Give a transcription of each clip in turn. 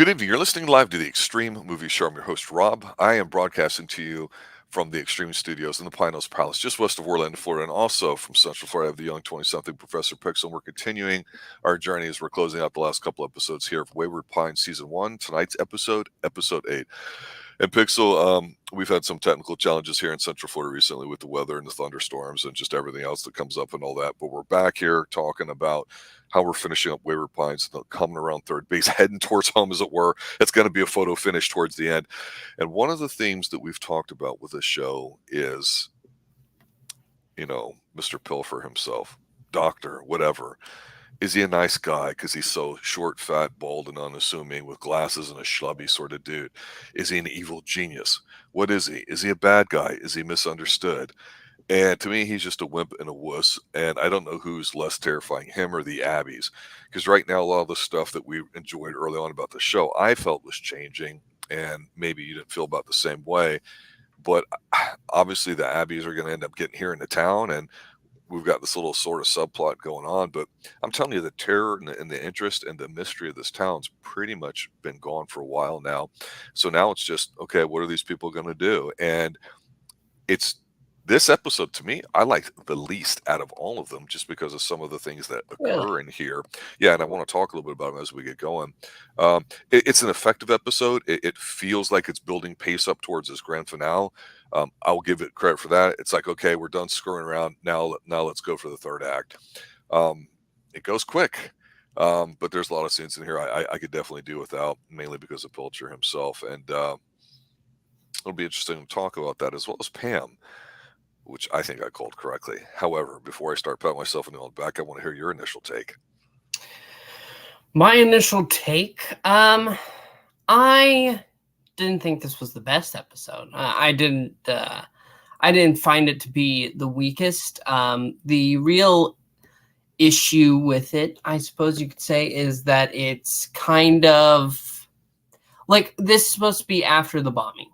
Good evening. You're listening live to the Xtreme Movie Show. I'm your host, Rob. I am broadcasting to you from the Xtreme Studios in the Pine Hills Palace, just west of Orlando, Florida, and also from Central Florida. I have the young 20-something Professor Pixel, and we're continuing our journey as we're closing out the last couple episodes here of Wayward Pine Season 1. Tonight's episode 8. And Pixel, we've had some technical challenges here in Central Florida recently with the weather and the thunderstorms and just everything else that comes up and all that. But we're back here talking about how we're finishing up Wayward Pines, coming around third base, heading towards home, as it were. It's going to be a photo finish towards the end. And one of the themes that we've talked about with this show is, Mr. Pilcher himself, doctor, whatever. Is he a nice guy because he's so short, fat, bald, and unassuming with glasses and a schlubby sort of dude? Is he an evil genius? What is he? Is he a bad guy? Is he misunderstood? And to me, he's just a wimp and a wuss. And I don't know who's less terrifying, him or the Abbeys. Because right now, a lot of the stuff that we enjoyed early on about the show, I felt was changing. And maybe you didn't feel about the same way. But obviously, the Abbeys are going to end up getting here into town. And we've got this little sort of subplot going on. But I'm telling you, the terror and the interest and the mystery of this town's pretty much been gone for a while now. So now it's just, okay, what are these people going to do? And it's this episode, to me, I like the least out of all of them just because of some of the things that occur in here. Yeah, and I want to talk a little bit about them as we get going. It's an effective episode. It feels like it's building pace up towards this grand finale. I'll give it credit for that. It's like, okay, we're done screwing around. Now let's go for the third act. It goes quick. But there's a lot of scenes in here I could definitely do without, mainly because of Pilcher himself. And it'll be interesting to talk about that, as well as Pam, which I think I called correctly. However, before I start patting myself on the old back, I want to hear your initial take. My initial take, I didn't think this was the best episode. I didn't find it to be the weakest. The real issue with it, I suppose you could say, is that it's kind of like this is supposed to be after the bombing.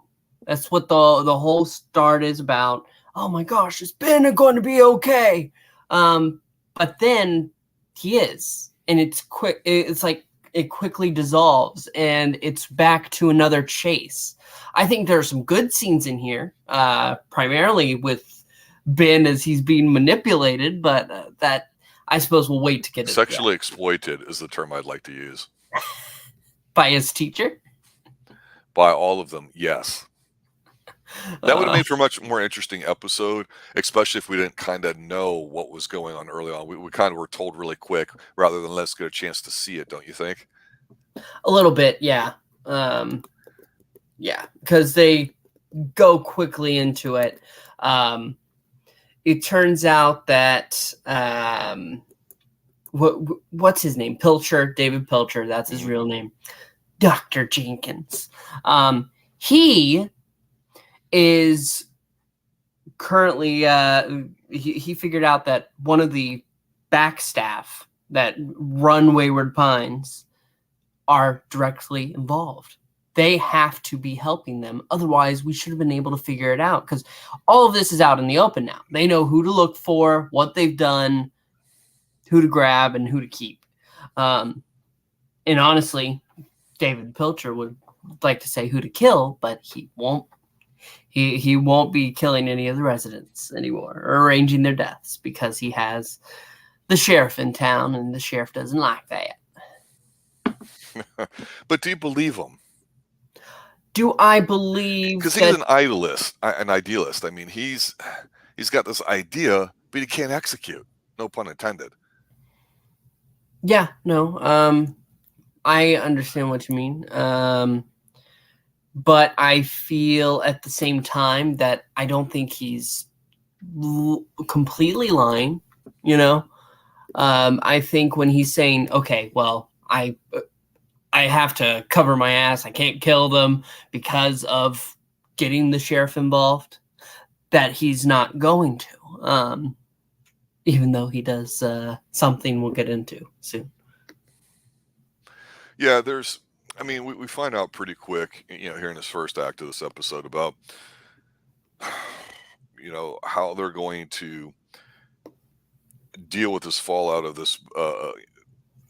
That's what the whole start is about. Oh my gosh, is Ben going to be okay? But then he is, and it's quick. It's like it quickly dissolves, and it's back to another chase. I think there are some good scenes in here, primarily with Ben as he's being manipulated, but that I suppose we'll wait to get sexually exploited is the term I'd like to use. By his teacher? By all of them, yes. That would have made for a much more interesting episode, especially if we didn't kind of know what was going on early on. We kind of were told really quick rather than let's get a chance to see it, don't you think? A little bit, yeah. Yeah, because they go quickly into it. It turns out that what's his name? Pilcher, David Pilcher, that's his real name. Dr. Jenkins. He is currently he figured out that one of the back staff that run Wayward Pines are directly involved. They have to be helping them. Otherwise, we should have been able to figure it out, because all of this is out in the open now. They know who to look for, what they've done, who to grab, and who to keep. And honestly, David Pilcher would like to say who to kill, but he won't. He won't be killing any of the residents anymore or arranging their deaths, because he has the sheriff in town, and the sheriff doesn't like that. But do you believe him? Do I believe? Because he's an idealist. I mean, he's got this idea, but he can't execute. No pun intended. Yeah, no. I understand what you mean. But I feel at the same time that I don't think he's completely lying, I think when he's saying, okay, well, I have to cover my ass, I can't kill them because of getting the sheriff involved, that he's not going to, even though he does something we'll get into soon. Yeah, we find out pretty quick, here in this first act of this episode about, how they're going to deal with this fallout of this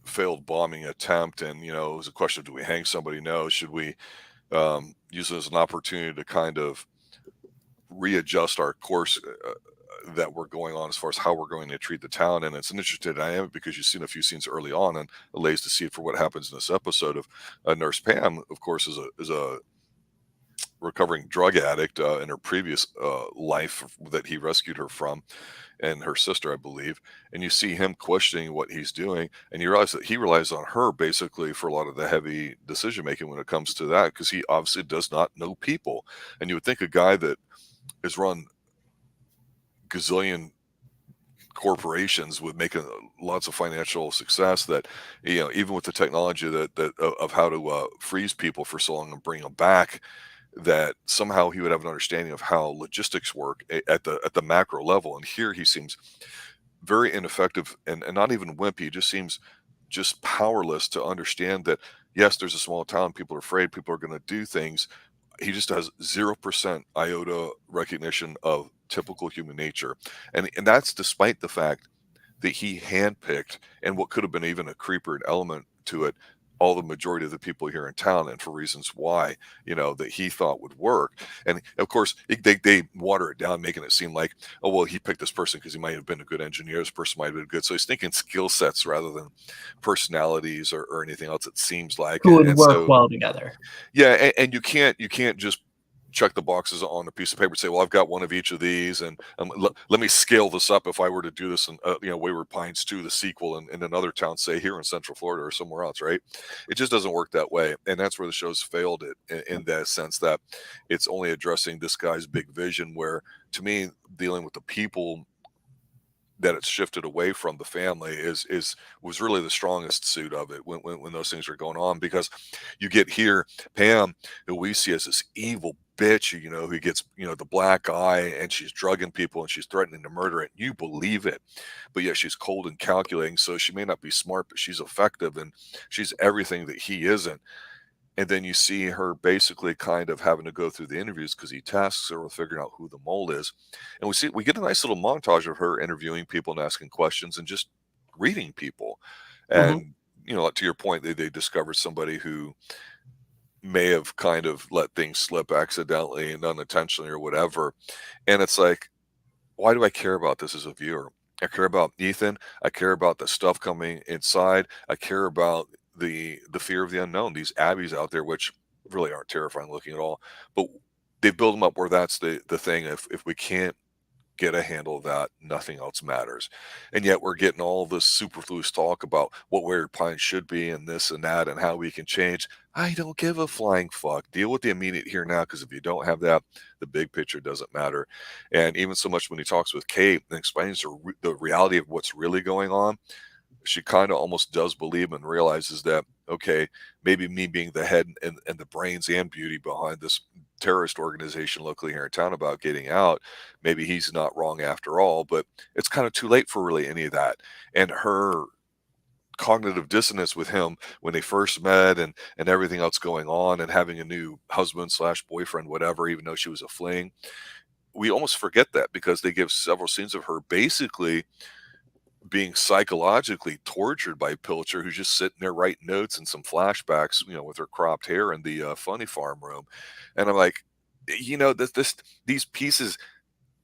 failed bombing attempt, and it was a question of, do we hang somebody? No. Should we use it as an opportunity to kind of readjust our course that we're going on as far as how we're going to treat the town? And it's an interesting dynamic because you've seen a few scenes early on, and it lays to see it for what happens in this episode of Nurse Pam, of course, is a recovering drug addict in her previous life that he rescued her from, and her sister, I believe. And you see him questioning what he's doing, and you realize that he relies on her basically for a lot of the heavy decision making when it comes to that, because he obviously does not know people. And you would think a guy that has run gazillion corporations with making lots of financial success, that even with the technology that of how to freeze people for so long and bring them back, that somehow he would have an understanding of how logistics work at the macro level. And here he seems very ineffective and not even wimpy. He just seems just powerless to understand that, yes, there's a small town, people are afraid, people are going to do things. He just has 0% iota recognition of typical human nature. And that's despite the fact that he handpicked, and what could have been even a creeper element to it, all the majority of the people here in town, and for reasons why, that he thought would work. And of course, they water it down, making it seem like, oh, well, he picked this person because he might have been a good engineer. This person might have been good. So he's thinking skill sets rather than personalities or anything else, it seems like. Who would work well together. Yeah. And you can't just check the boxes on a piece of paper and say, well, I've got one of each of these, and let me scale this up if I were to do this in Wayward Pines 2, the sequel, in another town, say here in Central Florida or somewhere else, right? It just doesn't work that way. And that's where the show's failed it, in that sense that it's only addressing this guy's big vision, where, to me, dealing with the people that it's shifted away from, the family, was really the strongest suit of it when those things are going on. Because you get here Pam, who we see as this evil bitch, who gets the black eye, and she's drugging people and she's threatening to murder it. You believe it, but yet she's cold and calculating. So she may not be smart, but she's effective, and she's everything that he isn't. And then you see her basically kind of having to go through the interviews because he tasks her with figuring out who the mole is. And we get a nice little montage of her interviewing people and asking questions and just reading people. And, to your point, they discovered somebody who may have kind of let things slip accidentally and unintentionally or whatever. And it's like, why do I care about this as a viewer? I care about Ethan. I care about the stuff coming inside. I care about the fear of the unknown, these abbeys out there, which really aren't terrifying looking at all, but they build them up where that's the thing. If we can't get a handle of that, nothing else matters. And yet we're getting all this superfluous talk about what Wayward Pines should be, and this and that, and how we can change. I don't give a flying fuck. Deal with the immediate here now, because if you don't have that, the big picture doesn't matter. And even so much when he talks with Kate and explains the reality of what's really going on, she kind of almost does believe and realizes that, okay, maybe me being the head and the brains and beauty behind this terrorist organization locally here in town about getting out, maybe he's not wrong after all. But it's kind of too late for really any of that. And her cognitive dissonance with him when they first met, and everything else going on, and having a new husband / boyfriend, whatever, even though she was a fling, we almost forget that, because they give several scenes of her basically being psychologically tortured by Pilcher, who's just sitting there writing notes and some flashbacks, with her cropped hair in the funny farm room. And I'm like, these pieces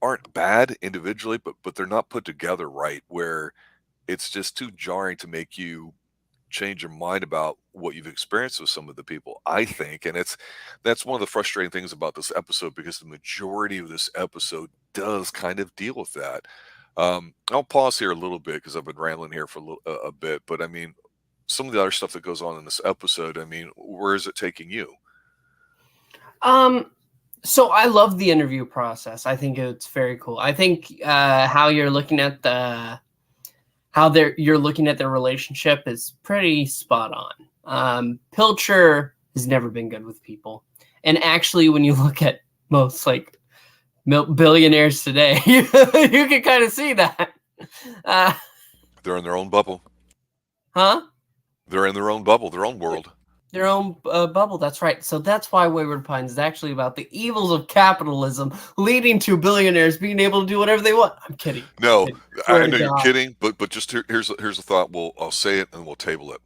aren't bad individually, but they're not put together right, where it's just too jarring to make you change your mind about what you've experienced with some of the people, I think. And that's one of the frustrating things about this episode, because the majority of this episode does kind of deal with that. I'll pause here a little bit because I've been rambling here for a bit, but I mean, some of the other stuff that goes on in this episode, I mean, where is it taking you? So I love the interview process. I think it's very cool. I think how you're looking at you're looking at their relationship is pretty spot on. Pilcher has never been good with people, and actually, when you look at most billionaires today, you can kind of see that. They're in their own bubble. Huh? They're in their own bubble, their own world. Their own bubble. That's right. So that's why Wayward Pines is actually about the evils of capitalism leading to billionaires being able to do whatever they want. I'm kidding. No, Swear I to know you're God. kidding, but just here's a thought. I'll say it and we'll table it.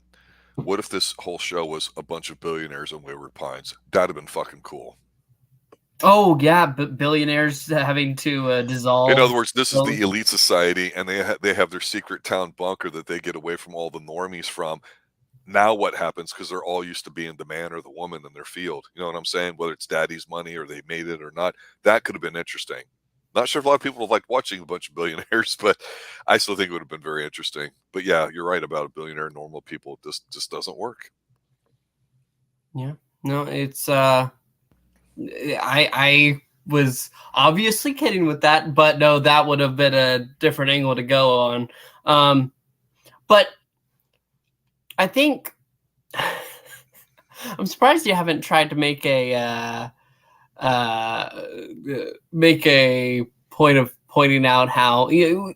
What if this whole show was a bunch of billionaires in Wayward Pines? That'd have been fucking cool. Oh yeah, billionaires having to dissolve. In other words, this is the elite society, and they have their secret town bunker that they get away from all the normies from. Now what happens, because they're all used to being the man or the woman in their field. You know what I'm saying? Whether it's daddy's money or they made it or not, that could have been interesting. Not sure if a lot of people have liked watching a bunch of billionaires, but I still think it would have been very interesting. But yeah, you're right about a billionaire. Normal people, this just doesn't work. Yeah, no, it's I was obviously kidding with that, but no, that would have been a different angle to go on. But I think I'm surprised you haven't tried to make a point of pointing out how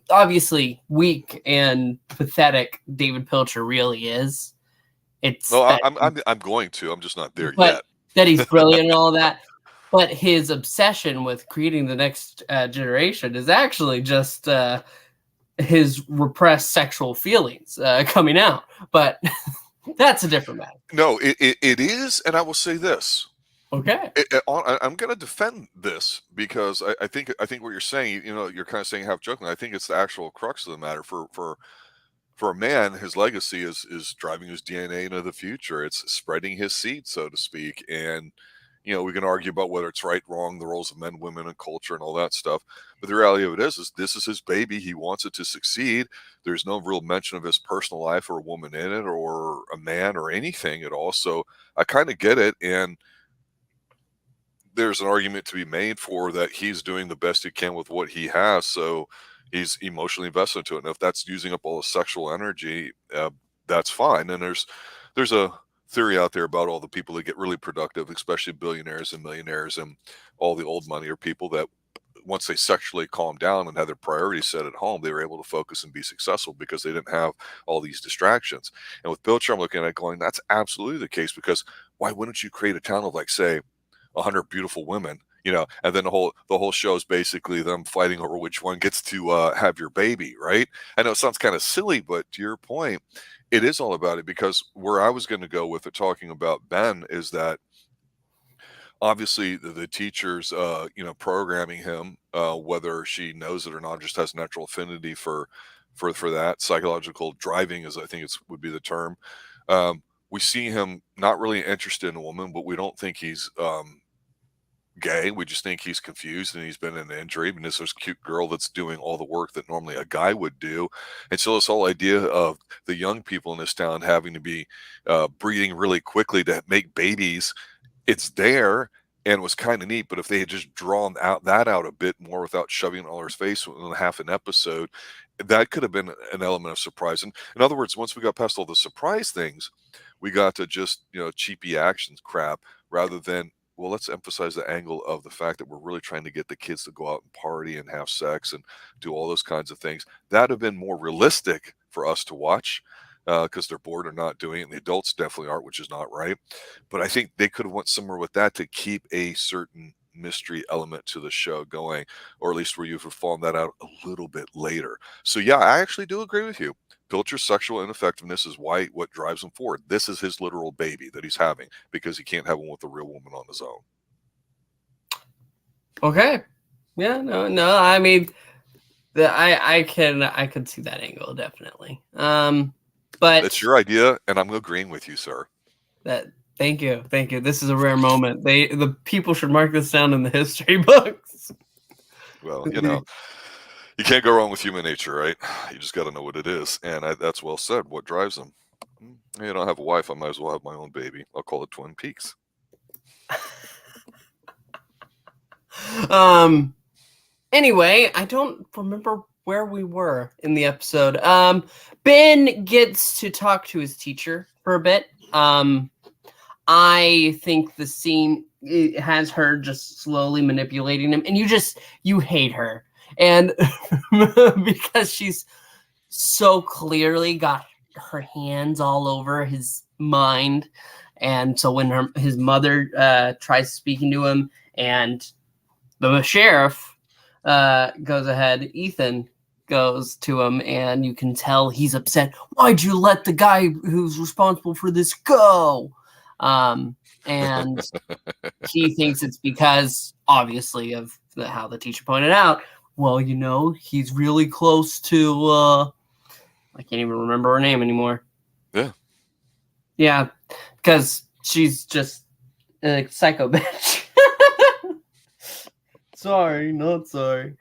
obviously weak and pathetic David Pilcher really is. It's I'm going to. I'm just not there yet. That he's brilliant and all that. But his obsession with creating the next generation is actually just his repressed sexual feelings coming out. But that's a different matter. No, it is, and I will say this. Okay. I'm going to defend this because I think what you're saying, you're kind of saying half joking. I think it's the actual crux of the matter. For a man, his legacy is driving his DNA into the future. It's spreading his seed, so to speak. And we can argue about whether it's right, wrong, the roles of men, women, and culture, and all that stuff. But the reality of it is this is his baby. He wants it to succeed. There's no real mention of his personal life or a woman in it or a man or anything at all. So I kind of get it. And there's an argument to be made for that he's doing the best he can with what he has. So he's emotionally invested into it. And if that's using up all the sexual energy, that's fine. And there's a theory out there about all the people that get really productive, especially billionaires and millionaires and all the old money, or people that once they sexually calm down and have their priorities set at home, they were able to focus and be successful because they didn't have all these distractions. And with Pilcher, I'm looking at it going, that's absolutely the case, because why wouldn't you create a town of, like, say, 100 beautiful women, and then the whole show is basically them fighting over which one gets to have your baby, right? I know it sounds kind of silly, but to your point, it is all about it, because where I was going to go with it, talking about Ben, is that obviously the teachers, programming him, whether she knows it or not, just has natural affinity for that. Psychological driving, as I think would be the term. We see him not really interested in a woman, but we don't think he's gay. We just think he's confused and he's been in an injury, and this cute girl that's doing all the work that normally a guy would do. And so this whole idea of the young people in this town having to be breeding really quickly to make babies, it's there, and it was kind of neat. But if they had just drawn that out a bit more without shoving it all in his face in half an episode, that could have been an element of surprise. And in other words, once we got past all the surprise things, we got to just cheapy actions crap, rather than, well, let's emphasize the angle of the fact that we're really trying to get the kids to go out and party and have sex and do all those kinds of things. That would have been more realistic for us to watch, because they're bored or not doing it, and the adults definitely aren't, which is not right. But I think they could have went somewhere with that to keep a certain mystery element to the show going, or at least where you would fallen that out a little bit later. So yeah, I actually do agree with you. Pilcher's sexual ineffectiveness is what drives him forward. This is his literal baby that he's having, because he can't have one with a real woman on his own. Okay. Yeah, no. I mean, I can see that angle, definitely. But it's your idea, and I'm agreeing with you, sir. Thank you. This is a rare moment. The people should mark this down in the history books. Well, you can't go wrong with human nature, right? You just got to know what it is, and that's well said. What drives them? I don't have a wife. I might as well have my own baby. I'll call it Twin Peaks. Anyway, I don't remember where we were in the episode. Ben gets to talk to his teacher for a bit. I think the scene has her just slowly manipulating him, and you hate her. And because she's so clearly got her hands all over his mind, And so when his mother tries speaking to him, and the sheriff goes ahead, Ethan goes to him, and you can tell he's upset. Why'd you let the guy who's responsible for this go? And he thinks it's because, obviously, of how the teacher pointed out, well, he's really close to, I can't even remember her name anymore. Yeah. Yeah, because she's just a psycho bitch. Sorry, not sorry.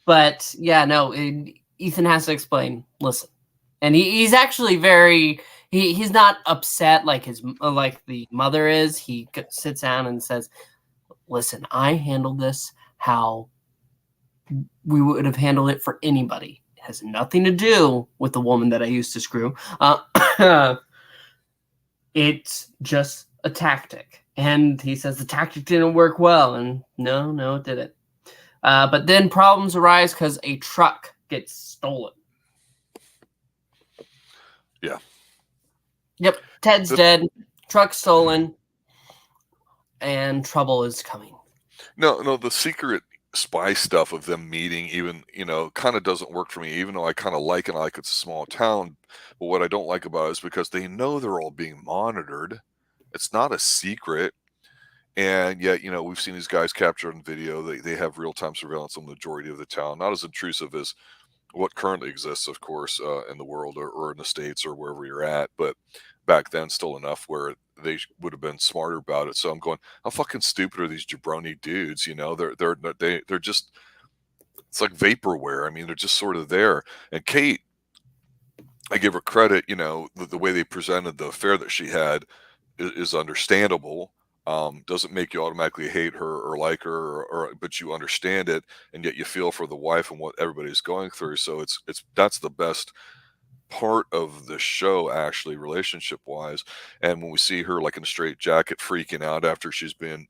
But yeah, no, Ethan has to explain. Listen, and he's actually very. He's not upset like the mother is. He sits down and says, "Listen, I handled this how we would have handled it for anybody. It has nothing to do with the woman that I used to screw. It's just a tactic." And he says the tactic didn't work well, and no, it didn't. But then problems arise because a truck gets stolen. Yeah. Yep, Ted's dead, truck stolen, and trouble is coming. No, the secret spy stuff of them meeting even, kind of doesn't work for me, even though I kind of like it. I like it's a small town. But what I don't like about it is because they know they're all being monitored. It's not a secret. And yet, we've seen these guys captured on video. They have real-time surveillance on the majority of the town. Not as intrusive as what currently exists, of course, in the world or in the States or wherever you're at. But back then, still enough where they would have been smarter about it. So I'm going, how fucking stupid are these jabroni dudes? They're just, it's like vaporware. I mean, they're just sort of there. And Kate, I give her credit, the way they presented the affair that she had is understandable. Doesn't make you automatically hate her or like her, but you understand it, and yet you feel for the wife and what everybody's going through. So that's the best part of the show, actually, relationship wise. And when we see her like in a straight jacket freaking out after she's been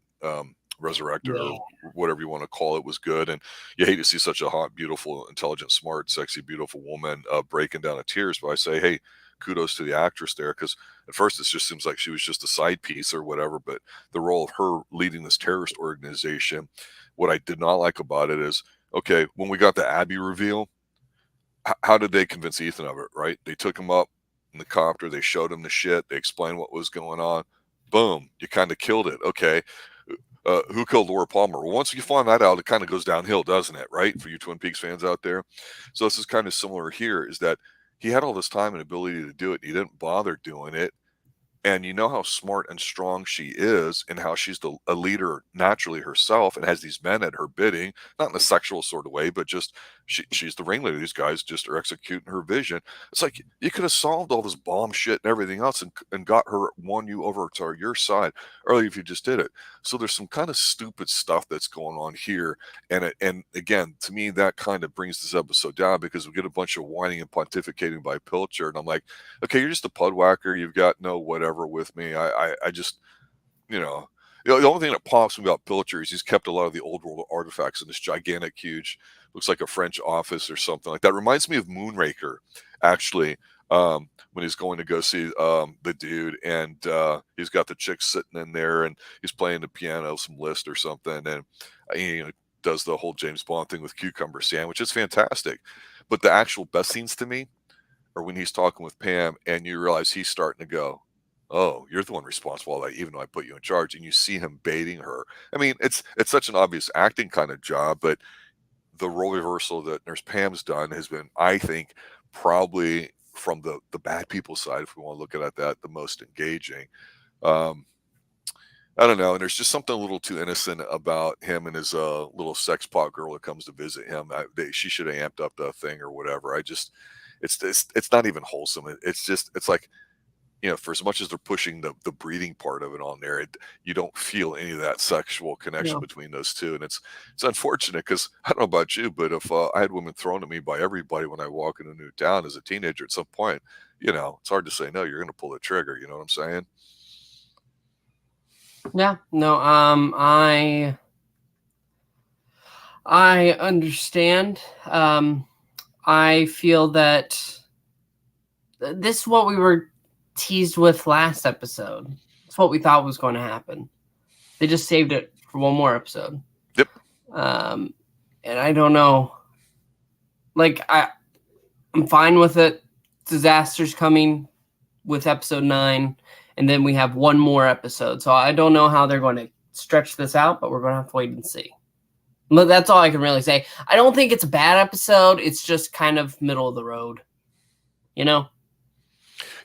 resurrected or whatever you want to call it, was good. And you hate to see such a hot, beautiful, intelligent, smart, sexy, beautiful woman breaking down in tears. But I say, hey, kudos to the actress there, because at first it just seems like she was just a side piece or whatever. But the role of her leading this terrorist organization, what I did not like about it is, okay, when we got the Abby reveal, how did they convince Ethan of it, right? They took him up in the copter, they showed him the shit, they explained what was going on. Boom, you kind of killed it. Okay, who killed Laura Palmer? Well, once you find that out, it kind of goes downhill, doesn't it, right? For you Twin Peaks fans out there. So this is kind of similar here, is that he had all this time and ability to do it, and he didn't bother doing it. And you know how smart and strong she is, and how she's a leader naturally herself, and has these men at her bidding, not in a sexual sort of way, but just she's the ringleader. These guys just are executing her vision. It's like you could have solved all this bomb shit and everything else, and got her, won you over to your side early if you just did it. So there's some kind of stupid stuff that's going on here, and again, to me, that kind of brings this episode down, because we get a bunch of whining and pontificating by Pilcher, and I'm like, okay, you're just a pudwhacker. You've got no whatever with me. I just, the only thing that pops me about Pilcher is he's kept a lot of the old world artifacts in this gigantic, huge, looks like a French office or something like that. Reminds me of Moonraker, actually, when he's going to go see the dude, and he's got the chick sitting in there, and he's playing the piano, some Liszt or something, and does the whole James Bond thing with cucumber sandwich. It's fantastic. But the actual best scenes to me are when he's talking with Pam, and you realize he's starting to go, oh, you're the one responsible, even though I put you in charge, and you see him baiting her. I mean, it's such an obvious acting kind of job, but the role reversal that Nurse Pam's done has been, I think, probably from the bad people side, if we want to look at that, the most engaging. I don't know, and there's just something a little too innocent about him and his little sex pot girl that comes to visit him. She should have amped up the thing or whatever. It's not even wholesome. It's like, for as much as they're pushing the breeding part of it on there, you don't feel any of that sexual connection between those two. And it's unfortunate, because I don't know about you, but if I had women thrown at me by everybody when I walk in a new town as a teenager, at some point, it's hard to say no. You're going to pull the trigger. You know what I'm saying? Yeah. No. I understand. I feel that this is what we were teased with last episode. It's what we thought was going to happen. They just saved it for one more episode. Yep. And I don't know. Like, I'm fine with it. Disaster's coming with episode 9, and then we have one more episode. So I don't know how they're going to stretch this out, but we're going to have to wait and see. But that's all I can really say. I don't think it's a bad episode. It's just kind of middle of the road, you know?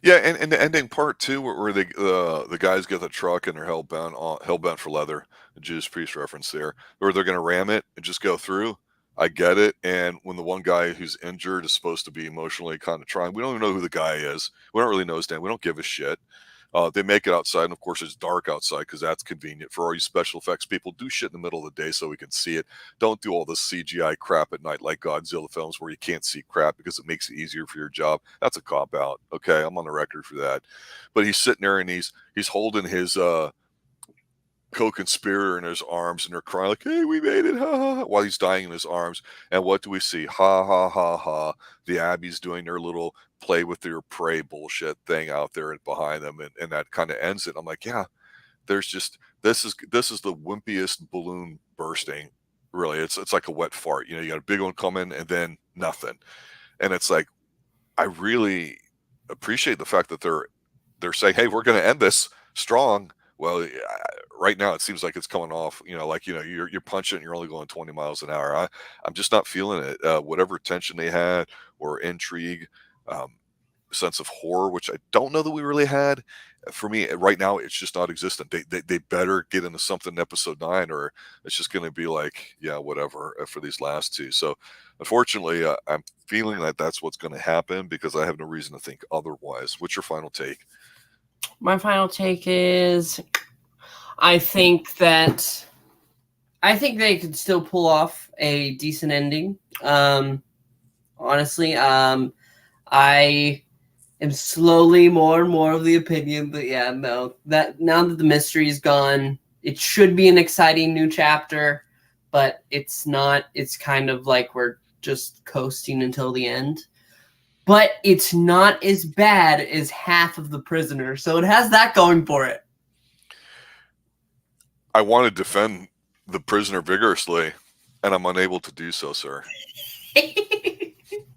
Yeah, and the ending part too, where the guys get the truck and they're hell-bent for leather. The Judas Priest reference there, or they're gonna ram it and just go through. I get it. And when the one guy who's injured is supposed to be emotionally kind of trying, we don't even know who the guy is. We don't really know his name. We don't give a shit. They make it outside, and of course it's dark outside because that's convenient for all you special effects people. Do shit in the middle of the day so we can see it. Don't do all this CGI crap at night like Godzilla films where you can't see crap because it makes it easier for your job. That's a cop out. Okay, I'm on the record for that. But he's sitting there and he's holding his co-conspirator in his arms, and they're crying like, "Hey, we made it!" Ha, ha, ha, while he's dying in his arms. And what do we see? Ha ha ha ha! The Abbeys doing their little play with their prey bullshit thing out there and behind them, and that kind of ends it. I'm like, yeah, there's just this is the wimpiest balloon bursting. Really, it's like a wet fart. You know, you got a big one coming and then nothing, and it's like, I really appreciate the fact that they're saying, hey, we're going to end this strong. Well, right now it seems like it's coming off, you're punching and you're only going 20 miles an hour. I'm just not feeling it. Whatever tension they had or intrigue, sense of horror, which I don't know that we really had. For me, right now, it's just not existent. They better get into something in episode 9, or it's just going to be like, yeah, whatever for these last two. So, unfortunately, I'm feeling that that's what's going to happen because I have no reason to think otherwise. What's your final take? My final take is, I think they could still pull off a decent ending. Honestly, I am slowly more and more of the opinion that, yeah, no, that now that the mystery is gone, it should be an exciting new chapter, but it's not. It's kind of like we're just coasting until the end. But it's not as bad as Half of the Prisoner, so it has that going for it. I want to defend The Prisoner vigorously, and I'm unable to do so, sir.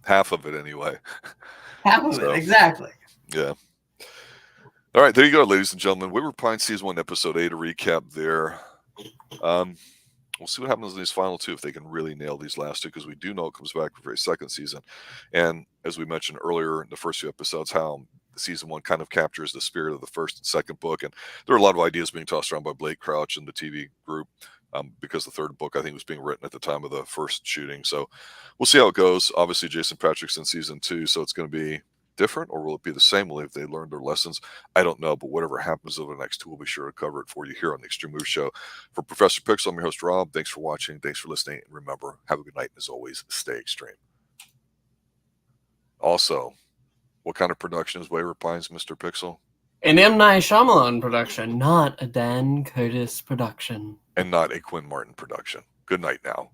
Half of it, anyway. Half of it, exactly. Yeah. All right, there you go, ladies and gentlemen. Wayward Pines Season 1, Episode 8, a recap there. We'll see what happens in these final two, if they can really nail these last two, because we do know it comes back for a second season. And as we mentioned earlier in the first few episodes, how Season 1 kind of captures the spirit of the first and second book. And there are a lot of ideas being tossed around by Blake Crouch and the TV group, because the third book, I think, was being written at the time of the first shooting. So we'll see how it goes. Obviously, Jason Patrick's in Season 2, so it's going to be different, or will it be the same? Will they learned their lessons? I don't know, but whatever happens over the next two, we'll be sure to cover it for you here on the Xtreme Move Show. For Professor Pixel, I'm your host, Rob. Thanks for watching. Thanks for listening. And remember, have a good night. And as always, stay extreme. Also, what kind of production is Wayward Pines, Mr. Pixel? An M. Night Shyamalan production, not a Dan Curtis production. And not a Quinn Martin production. Good night now.